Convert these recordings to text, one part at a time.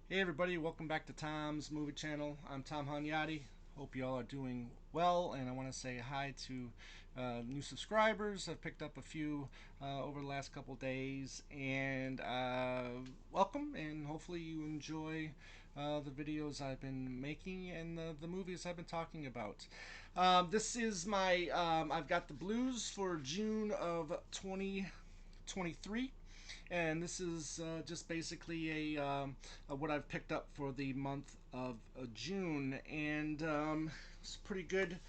Hey everybody, welcome back to Tom's Movie Channel. I'm Tom Hanyadi. Hope you all are doing well, and I want to say hi to new subscribers. I've picked up a few over the last couple days, and welcome, and hopefully you enjoy the videos I've been making and the movies I've been talking about. This is I've got the blues for June of 2023, and this is just basically what I've picked up for the month of June, and it's pretty good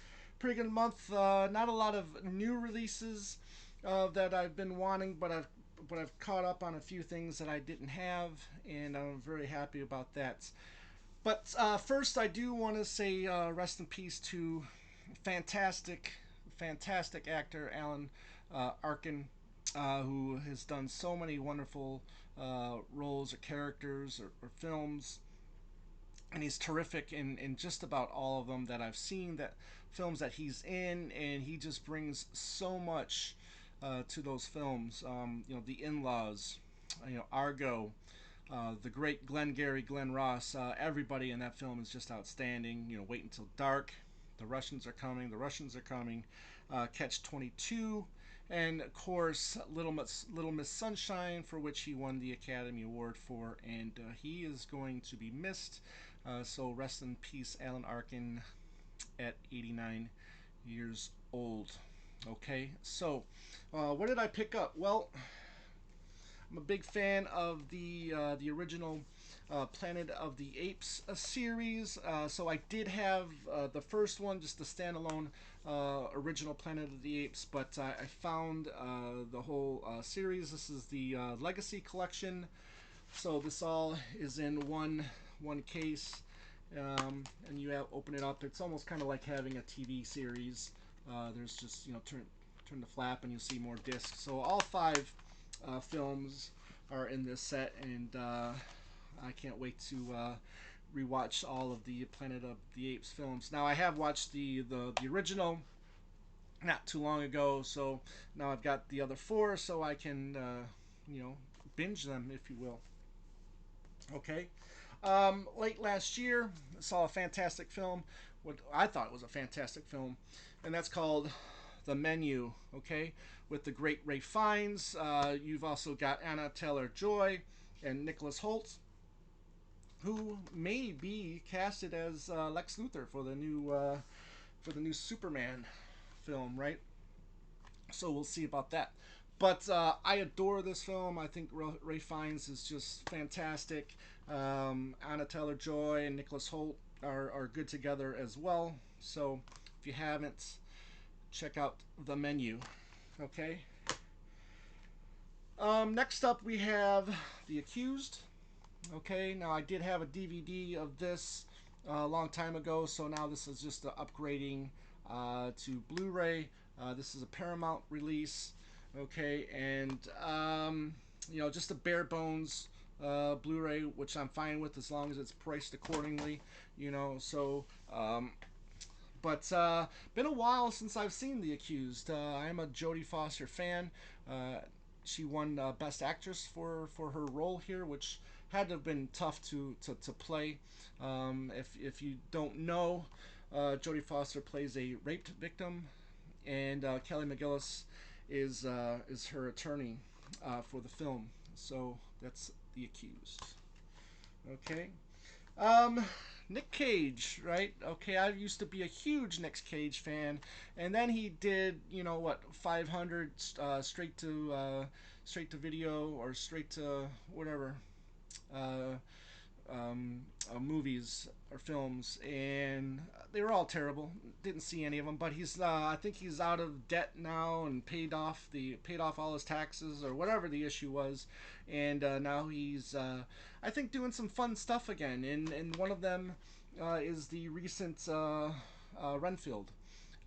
month. Not a lot of new releases that I've been wanting, but I've caught up on a few things that I didn't have, and I'm very happy about that. But first, I do want to say rest in peace to fantastic, fantastic actor Alan Arkin, who has done so many wonderful roles or characters or films, and he's terrific in just about all of them that I've seen, that films that he's in, and he just brings so much to those films. The In-Laws, Argo, the great Glengarry Glen Ross. Everybody in that film is just outstanding. Wait Until Dark. The Russians are coming. The Russians are coming. Catch 22, and of course Little Miss Sunshine, for which he won the Academy Award for, and he is going to be missed. So rest in peace, Alan Arkin, at 89 years old. Okay, so what did I pick up? Well, I'm a big fan of the original Planet of the Apes series. So I did have the first one, just the standalone original Planet of the Apes, but I found the whole series. This is the Legacy Collection. So this all is in one case, and open it up. It's almost kind of like having a TV series. There's just turn the flap and you'll see more discs. So all five films are in this set, and I can't wait to rewatch all of the Planet of the Apes films. Now I have watched the original not too long ago, so now I've got the other four, so I can binge them, if you will. Okay. Late last year, I saw a fantastic film. What I thought was a fantastic film, and that's called The Menu. Okay, with the great Ray Fiennes. You've also got Anna Taylor Joy and Nicholas Hoult, who may be casted as Lex Luthor for the new Superman film, right? So we'll see about that. But I adore this film. I think Ray Fiennes is just fantastic. Anna Taylor Joy and Nicholas Hoult are good together as well. So if you haven't, check out The Menu. Okay. Next up, we have The Accused. Okay. Now I did have a DVD of this a long time ago, so now this is just upgrading to Blu-ray. This is a Paramount release. Okay, and just a bare bones Blu-ray, which I'm fine with as long as it's priced accordingly. So but been a while since I've seen The Accused. I am a Jodie Foster fan. Uh, she won Best Actress for her role here, which had to have been tough to play. If you don't know, Jodie Foster plays a raped victim, and Kelly McGillis is her attorney for the film. So that's The Accused. Okay. Um, Nick Cage, right? Okay, I used to be a huge Nick Cage fan, and then he did, 500 straight to video or straight to whatever. Uh, Movies or films, and they were all terrible. Didn't see any of them, but I think he's out of debt now and paid off all his taxes or whatever the issue was, and now he's I think doing some fun stuff again. And one of them is the recent Renfield.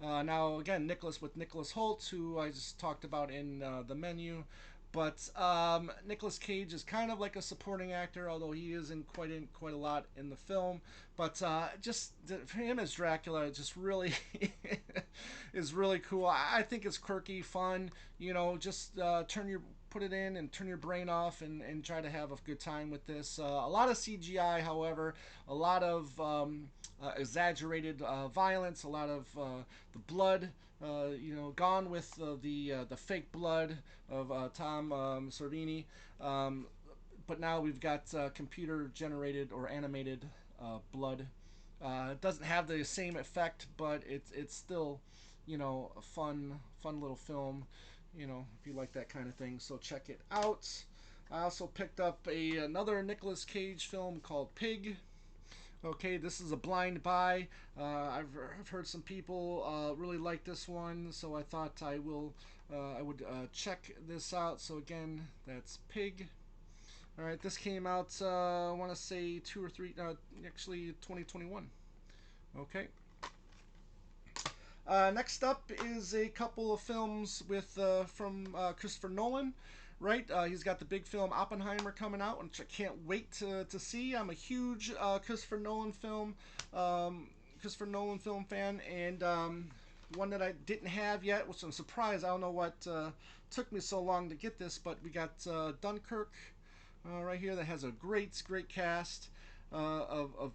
Now again, Nicholas Hoult, who I just talked about in The Menu, but Nicolas Cage is kind of like a supporting actor, although he is in quite a lot in the film. But just for him as Dracula, just really is really cool. I think it's quirky, fun. Just put it in and turn your brain off and try to have a good time with this. A lot of CGI, however, a lot of exaggerated violence, a lot of the blood. Gone with the fake blood of Tom Savini. But now we've got computer generated or animated blood. It doesn't have the same effect, but it's still, a fun little film. If you like that kind of thing, so check it out. I also picked up another Nicolas Cage film called Pig. Okay, this is a blind buy. I've heard some people really like this one, so I thought I would check this out. So again, that's Pig. All right, this came out, I want to say 2021. Okay. Next up is a couple of films from Christopher Nolan. Right, he's got the big film Oppenheimer coming out, which I can't wait to see. I'm a huge Christopher Nolan film fan, and one that I didn't have yet, which I'm surprised. I don't know what took me so long to get this, but we got Dunkirk right here that has a great cast of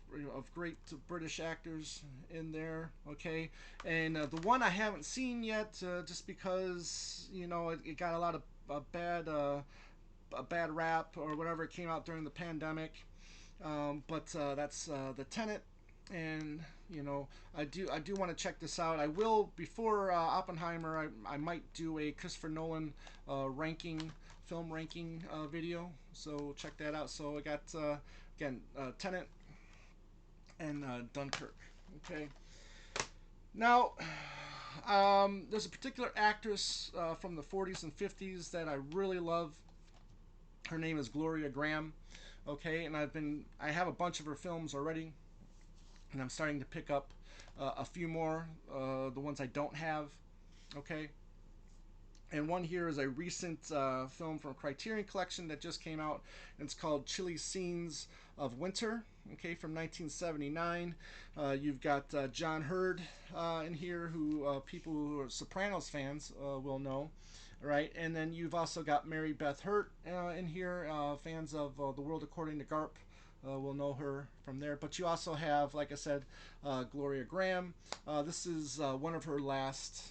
great British actors in there. Okay, and the one I haven't seen yet, just because it got a lot of a bad rap or whatever. It came out during the pandemic, but that's the Tenet. And I do want to check this out. I will before Oppenheimer. I might do a Christopher Nolan film ranking video. So check that out. So I got again Tenet and Dunkirk. Okay. Now, there's a particular actress from the 40s and 50s that I really love. Her name is Gloria Graham. Okay, and I have a bunch of her films already, and I'm starting to pick up a few more, the ones I don't have. Okay, and one here is a recent film from Criterion Collection that just came out, and it's called Chilly Scenes of Winter. Okay, from 1979. You've got John Hurd in here, who people who are Sopranos fans will know, right? And then you've also got Mary Beth Hurt in here. Fans of The World According to Garp will know her from there. But you also have, like I said, Gloria Graham. This is one of her last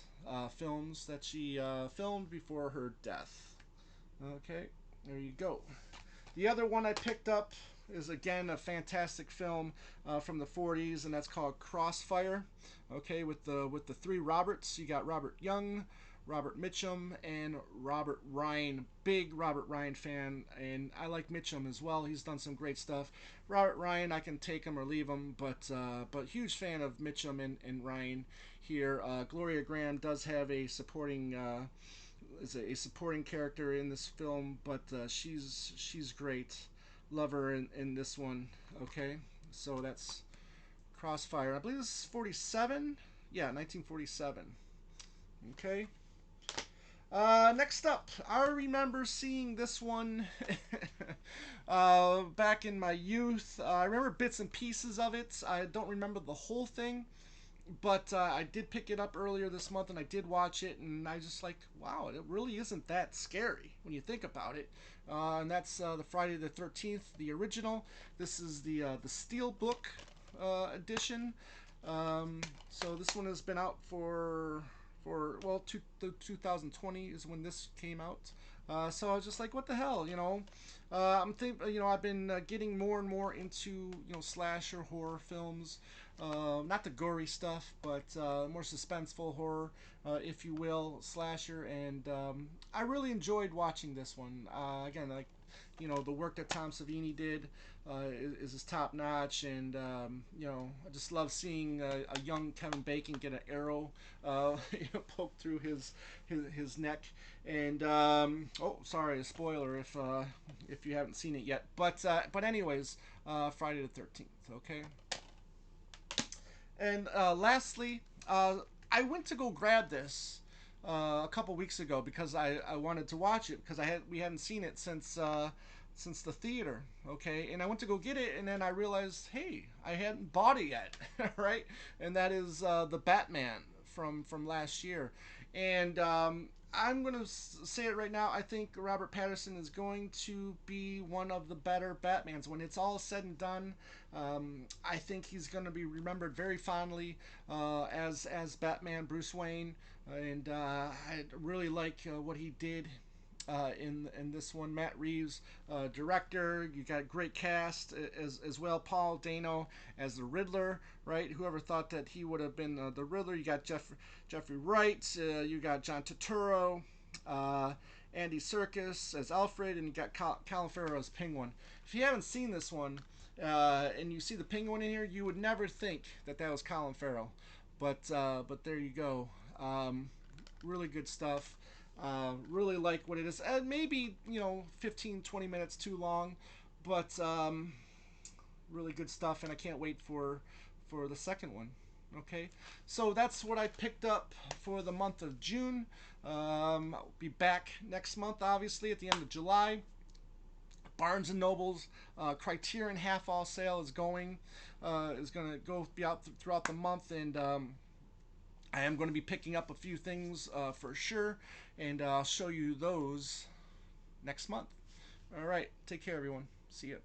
films that she filmed before her death. Okay, there you go. The other one I picked up is again a fantastic film from the 40s, and that's called Crossfire. Okay, with the three Roberts. You got Robert Young, Robert Mitchum, and Robert Ryan. Big Robert Ryan fan, and I like Mitchum as well. He's done some great stuff. Robert Ryan, I can take him or leave him, but huge fan of Mitchum and Ryan here. Gloria Graham does have a supporting. Is a supporting character in this film, but she's great. Love her in this one. Okay, so that's Crossfire. I believe this is 47. Yeah, 1947. Okay. Next up, I remember seeing this one back in my youth. I remember bits and pieces of it. I don't remember the whole thing, but I did pick it up earlier this month, and I did watch it, and I was just like, wow, it really isn't that scary when you think about it. And that's the Friday the 13th, the original. This is the Steelbook edition. So this one has been out for 2020 is when this came out. So I was just like, what the hell, I've been getting more and more into slasher horror films. Not the gory stuff, but more suspenseful horror, if you will, slasher. And I really enjoyed watching this one. Again, like the work that Tom Savini did is top notch, and I just love seeing a young Kevin Bacon get an arrow poked through his neck. And sorry, a spoiler if you haven't seen it yet. But anyways, Friday the 13th. Okay. And lastly, I went to go grab this a couple weeks ago because I wanted to watch it because we hadn't seen it since the theater. Okay, and I went to go get it, and then I realized, hey, I hadn't bought it yet, right? And that is the Batman from last year, and I'm going to say it right now. I think Robert Pattinson is going to be one of the better Batmans. When it's all said and done, I think he's going to be remembered very fondly as Batman Bruce Wayne. And I really like what he did in this one. Matt Reeves, director. You got great cast as well. Paul Dano as the Riddler, right? Whoever thought that he would have been the Riddler? You got Jeffrey Wright. You got John Turturro. Uh, Andy Serkis as Alfred, and you got Colin Farrell as Penguin. If you haven't seen this one, and you see the Penguin in here, you would never think that that was Colin Farrell, but there you go. Really good stuff. Really like what it is. Maybe 15, 20 minutes too long, but really good stuff, and I can't wait for the second one. Okay, so that's what I picked up for the month of June. I'll be back next month, obviously, at the end of July. Barnes and Noble's Criterion half all sale is going to go be out throughout the month, and I am going to be picking up a few things for sure, and I'll show you those next month. All right, take care, everyone. See ya.